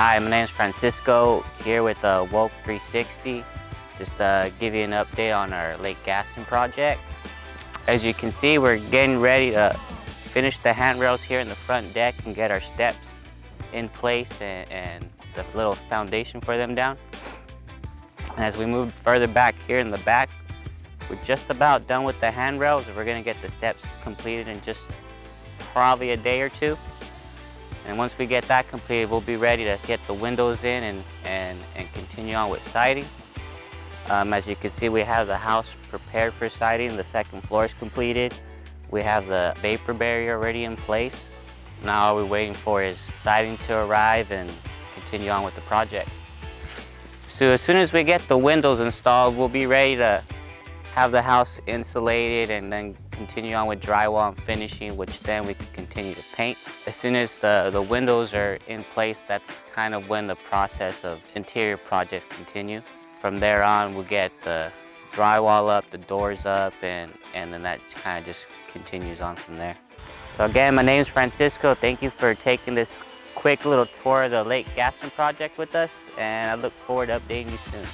Hi, my name is Francisco, here with Woke 360. Just give you an update on our Lake Gaston project. As you can see, we're getting ready to finish the handrails here in the front deck and get our steps in place and the little foundation for them down. And as we move further back here in the back, we're just about done with the handrails and we're going to get the steps completed in just probably a day or two. And once we get that completed, we'll be ready to get the windows in and continue on with siding. As you can see, we have the house prepared for siding. The second floor is completed. We have the vapor barrier already in place. Now all we're waiting for is siding to arrive and continue on with the project. So as soon as we get the windows installed, we'll be ready to have the house insulated and then continue on with drywall and finishing, which then we can continue to paint. As soon as the windows are in place, that's kind of when the process of interior projects continue. From there on, we'll get the drywall up, the doors up, and then that kind of just continues on from there. So again, my name is Francisco. Thank you for taking this quick little tour of the Lake Gaston project with us, and I look forward to updating you soon.